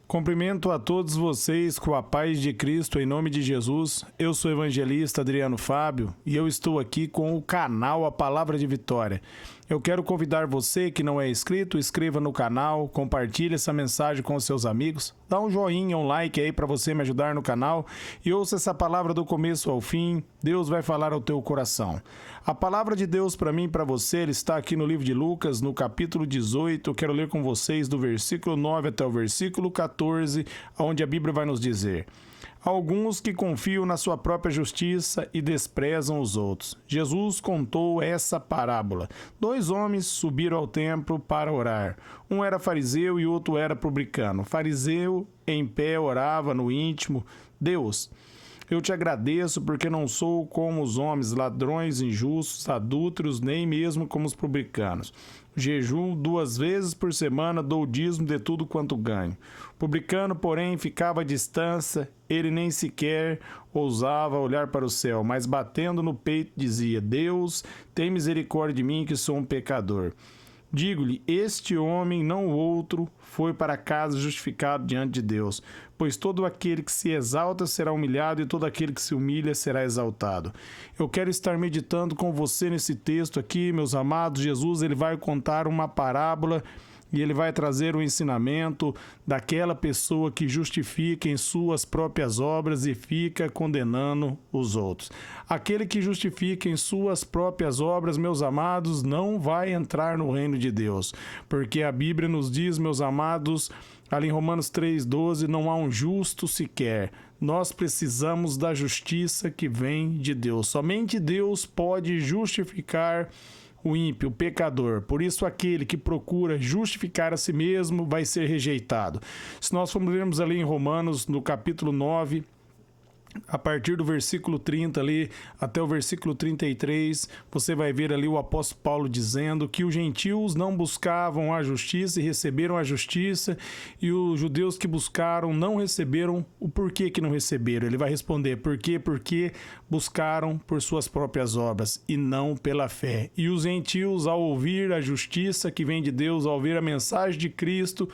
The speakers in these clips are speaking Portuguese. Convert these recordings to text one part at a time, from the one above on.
Cumprimento a todos vocês com a paz de Cristo em nome de Jesus. Eu sou o evangelista Adriano Fábio e eu estou aqui com o canal A Palavra de Vitória. Eu quero convidar você que não é inscrito, inscreva no canal, compartilhe essa mensagem com seus amigos, dá um joinha, um like aí para você me ajudar no canal e ouça essa palavra do começo ao fim. Deus vai falar ao teu coração. A palavra de Deus para mim e para você ele está aqui no livro de Lucas, no capítulo 18. Eu quero ler com vocês do versículo 9 até o versículo 14, onde a Bíblia vai nos dizer: alguns que confiam na sua própria justiça e desprezam os outros. Jesus contou essa parábola. 2 homens subiram ao templo para orar. Um era fariseu e outro era publicano. O fariseu, em pé, orava no íntimo: Deus, eu te agradeço porque não sou como os homens, ladrões, injustos, adúlteros, nem mesmo como os publicanos. Jejuo 2 vezes por semana, dou o dízimo de tudo quanto ganho. O publicano, porém, ficava à distância, ele nem sequer ousava olhar para o céu, mas batendo no peito dizia: Deus, tem misericórdia de mim que sou um pecador. Digo-lhe, este homem, não o outro, foi para casa justificado diante de Deus. Pois todo aquele que se exalta será humilhado e todo aquele que se humilha será exaltado. Eu quero estar meditando com você nesse texto aqui, meus amados. Jesus ele vai contar uma parábola e ele vai trazer um ensinamento daquela pessoa que justifica em suas próprias obras e fica condenando os outros. Aquele que justifica em suas próprias obras, meus amados, não vai entrar no reino de Deus. Porque a Bíblia nos diz, meus amados, ali em Romanos 3,12, não há um justo sequer. Nós precisamos da justiça que vem de Deus. Somente Deus pode justificar o ímpio, o pecador. Por isso, aquele que procura justificar a si mesmo vai ser rejeitado. Se nós formos ali em Romanos, no capítulo 9, a partir do versículo 30 ali até o versículo 33, você vai ver ali o apóstolo Paulo dizendo que os gentios não buscavam a justiça e receberam a justiça, e os judeus que buscaram não receberam. O porquê que não receberam? Ele vai responder: por quê? Porque buscaram por suas próprias obras e não pela fé. E os gentios, ao ouvir a justiça que vem de Deus, ao ouvir a mensagem de Cristo,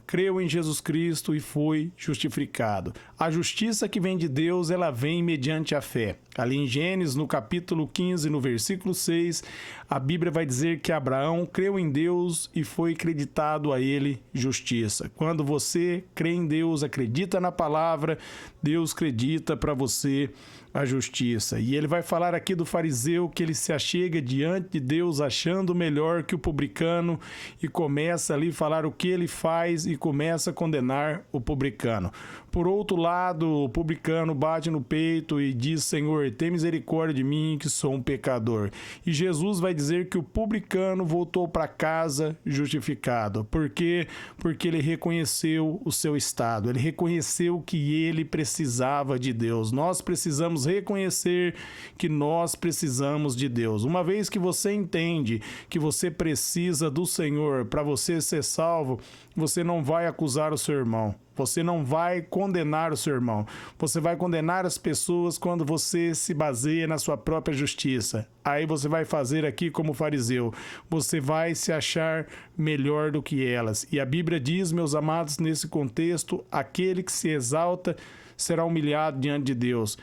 creu em Jesus Cristo e foi justificado. A justiça que vem de Deus, ela vem mediante a fé. Ali em Gênesis, no capítulo 15, no versículo 6, a Bíblia vai dizer que Abraão creu em Deus e foi acreditado a ele justiça. Quando você crê em Deus, acredita na palavra, Deus acredita para você a justiça. E ele vai falar aqui do fariseu que ele se achega diante de Deus achando melhor que o publicano e começa ali a falar o que ele faz e começa a condenar o publicano. Por outro lado, o publicano bate no peito e diz: Senhor, tem misericórdia de mim que sou um pecador. E Jesus vai dizer que o publicano voltou para casa justificado. Por quê? Porque ele reconheceu o seu estado, ele reconheceu que ele precisava de Deus. Nós precisamos reconhecer que nós precisamos de Deus. Uma vez que você entende que você precisa do Senhor para você ser salvo, você não vai acusar o seu irmão. Você não vai condenar o seu irmão. Você vai condenar as pessoas quando você se baseia na sua própria justiça. Aí você vai fazer aqui como fariseu. Você vai se achar melhor do que elas. E a Bíblia diz, meus amados, nesse contexto: aquele que se exalta será humilhado diante de Deus.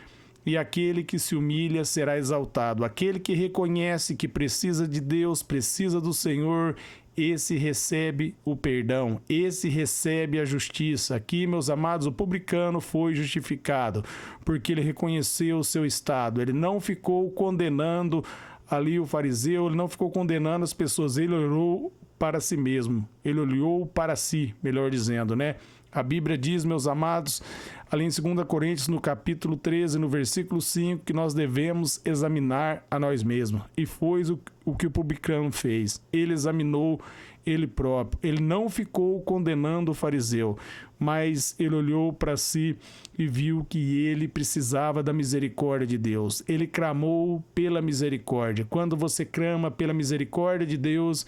E aquele que se humilha será exaltado. Aquele que reconhece que precisa de Deus, precisa do Senhor, esse recebe o perdão, esse recebe a justiça. Aqui, meus amados, o publicano foi justificado, porque ele reconheceu o seu estado. Ele não ficou condenando ali o fariseu, ele não ficou condenando as pessoas, ele olhou para si mesmo, ele olhou para si, melhor dizendo, né? A Bíblia diz, meus amados, ali em 2 Coríntios, no capítulo 13, no versículo 5, que nós devemos examinar a nós mesmos. E foi o que o publicano fez. Ele examinou ele próprio. Ele não ficou condenando o fariseu, mas ele olhou para si e viu que ele precisava da misericórdia de Deus. Ele clamou pela misericórdia. Quando você clama pela misericórdia de Deus,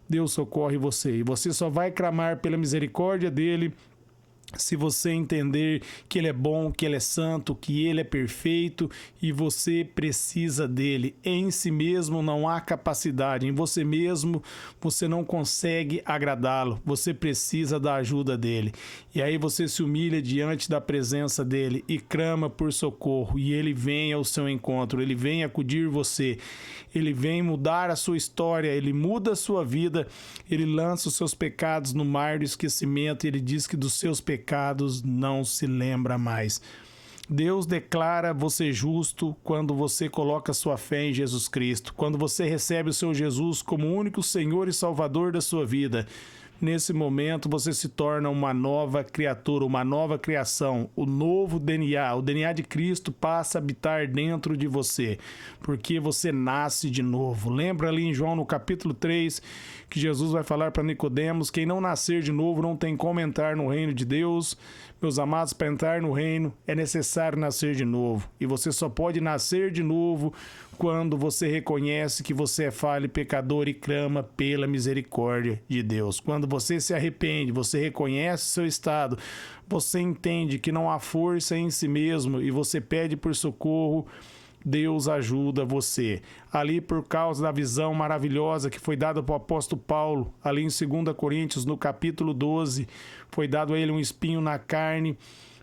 Deus socorre você. E você só vai clamar pela misericórdia dele se você entender que Ele é bom, que Ele é santo, que Ele é perfeito e você precisa dEle. Em si mesmo não há capacidade, em você mesmo você não consegue agradá-lo, você precisa da ajuda dEle. E aí você se humilha diante da presença dEle e clama por socorro, e Ele vem ao seu encontro, Ele vem acudir você, Ele vem mudar a sua história, Ele muda a sua vida, Ele lança os seus pecados no mar do esquecimento e Ele diz que dos seus pecados não se lembra mais. Deus declara você justo quando você coloca sua fé em Jesus Cristo, quando você recebe o seu Jesus como único Senhor e Salvador da sua vida. Nesse momento você se torna uma nova criatura, uma nova criação. O novo DNA, o DNA de Cristo passa a habitar dentro de você, porque você nasce de novo. Lembra ali em João no capítulo 3 que Jesus vai falar para Nicodemos: quem não nascer de novo não tem como entrar no reino de Deus. Meus amados, para entrar no reino é necessário nascer de novo. E você só pode nascer de novo quando você reconhece que você é falho e pecador e clama pela misericórdia de Deus. Quando você se arrepende, você reconhece o seu estado, você entende que não há força em si mesmo e você pede por socorro, Deus ajuda você. Ali, por causa da visão maravilhosa que foi dada para o apóstolo Paulo, ali em 2 Coríntios, no capítulo 12, foi dado a ele um espinho na carne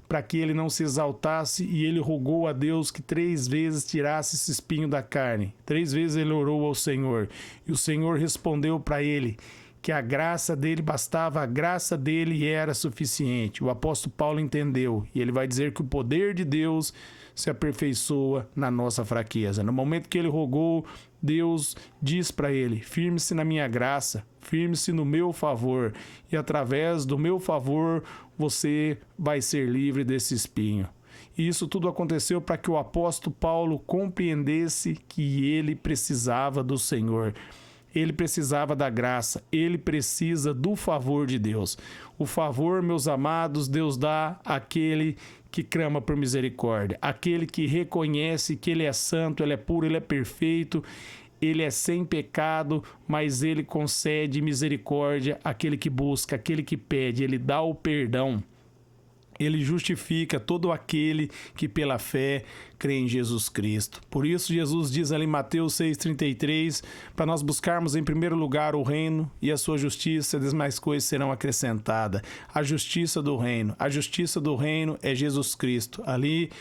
para que ele não se exaltasse, e ele rogou a Deus que 3 vezes tirasse esse espinho da carne. 3 vezes ele orou ao Senhor, e o Senhor respondeu para ele que a graça dele bastava, a graça dele era suficiente. O apóstolo Paulo entendeu, e ele vai dizer que o poder de Deus se aperfeiçoa na nossa fraqueza. No momento que ele rogou, Deus diz para ele: firme-se na minha graça, firme-se no meu favor, e através do meu favor você vai ser livre desse espinho. E isso tudo aconteceu para que o apóstolo Paulo compreendesse que ele precisava do Senhor. Ele precisava da graça, ele precisa do favor de Deus. O favor, meus amados, Deus dá àquele que clama por misericórdia, aquele que reconhece que Ele é santo, Ele é puro, Ele é perfeito, Ele é sem pecado, mas Ele concede misericórdia àquele que busca, àquele que pede, Ele dá o perdão. Ele justifica todo aquele que pela fé crê em Jesus Cristo. Por isso Jesus diz ali em Mateus 6,33, para nós buscarmos em primeiro lugar o reino e a sua justiça, as demais coisas serão acrescentadas. A justiça do reino é Jesus Cristo. Ali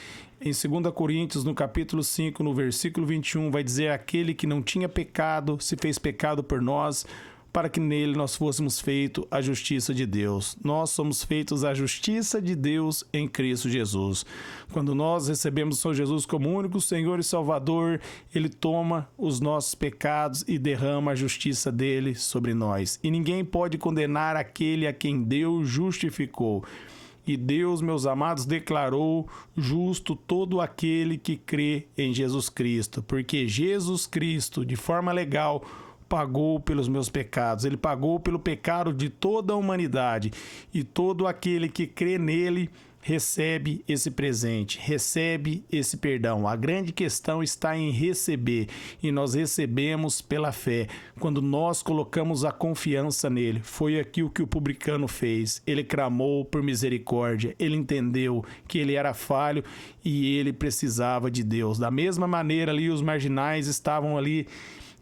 em 2 Coríntios, no capítulo 5, no versículo 21, vai dizer: aquele que não tinha pecado se fez pecado por nós, para que nele nós fôssemos feitos a justiça de Deus. Nós somos feitos a justiça de Deus em Cristo Jesus. Quando nós recebemos o Senhor Jesus como único Senhor e Salvador, Ele toma os nossos pecados e derrama a justiça dele sobre nós. E ninguém pode condenar aquele a quem Deus justificou. E Deus, meus amados, declarou justo todo aquele que crê em Jesus Cristo, porque Jesus Cristo, de forma legal, pagou pelos meus pecados, Ele pagou pelo pecado de toda a humanidade, e todo aquele que crê nele recebe esse presente, recebe esse perdão. A grande questão está em receber, e nós recebemos pela fé, quando nós colocamos a confiança nele. Foi aqui o que o publicano fez, ele clamou por misericórdia, ele entendeu que ele era falho e ele precisava de Deus. Da mesma maneira ali os marginais estavam ali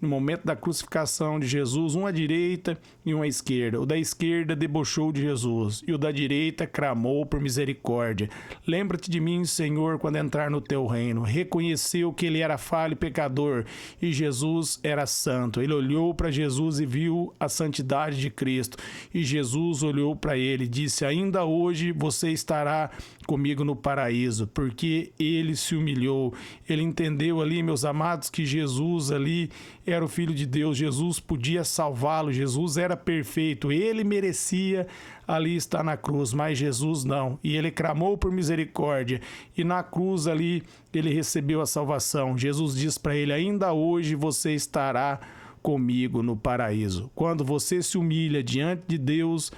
no momento da crucificação de Jesus, um à direita e um à esquerda. O da esquerda debochou de Jesus e o da direita clamou por misericórdia. Lembra-te de mim, Senhor, quando entrar no teu reino. Reconheceu que ele era falho e pecador e Jesus era santo. Ele olhou para Jesus e viu a santidade de Cristo. E Jesus olhou para ele e disse: ainda hoje você estará comigo no paraíso, porque ele se humilhou. Ele entendeu ali, meus amados, que Jesus ali era o Filho de Deus, Jesus podia salvá-lo, Jesus era perfeito, ele merecia ali estar na cruz, mas Jesus não, e ele clamou por misericórdia, e na cruz ali ele recebeu a salvação. Jesus diz para ele: ainda hoje você estará comigo no paraíso. Quando você se humilha diante de Deus,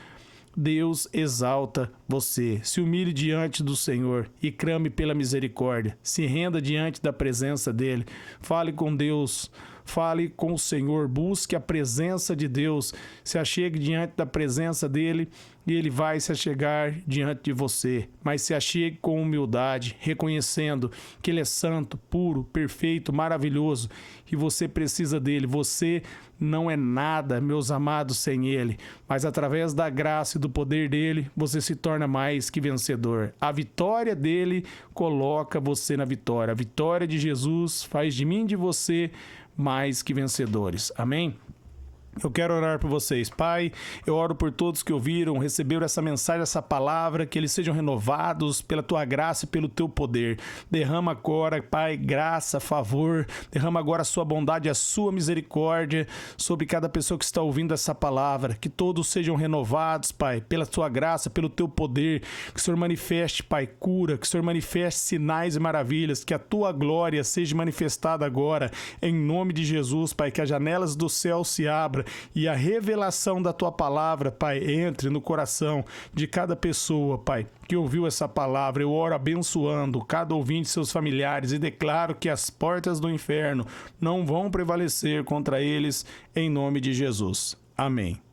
Deus exalta você. Se humilhe diante do Senhor e clame pela misericórdia. Se renda diante da presença dele. Fale com Deus. fale com o Senhor, busque a presença de Deus, se achegue diante da presença dele e ele vai se achegar diante de você. Mas se achegue com humildade, reconhecendo que ele é santo, puro, perfeito, maravilhoso e você precisa dele. Você não é nada, meus amados, sem ele, mas através da graça e do poder dele, você se torna mais que vencedor. A vitória dele coloca você na vitória. A vitória de Jesus faz de mim e de você mais que vencedores. Amém? Eu quero orar por vocês, Pai. Eu oro por todos que ouviram, receberam essa mensagem, essa palavra, que eles sejam renovados pela Tua graça e pelo Teu poder. Derrama agora, Pai, graça, favor. Derrama agora a Sua bondade e a Sua misericórdia sobre cada pessoa que está ouvindo essa palavra. Que todos sejam renovados, Pai, pela Tua graça, pelo Teu poder. Que o Senhor manifeste, Pai, cura. Que o Senhor manifeste sinais e maravilhas. Que a Tua glória seja manifestada agora, em nome de Jesus, Pai. Que as janelas do céu se abram e a revelação da Tua palavra, Pai, entre no coração de cada pessoa, Pai, que ouviu essa palavra. Eu oro abençoando cada ouvinte e seus familiares e declaro que as portas do inferno não vão prevalecer contra eles, em nome de Jesus. Amém.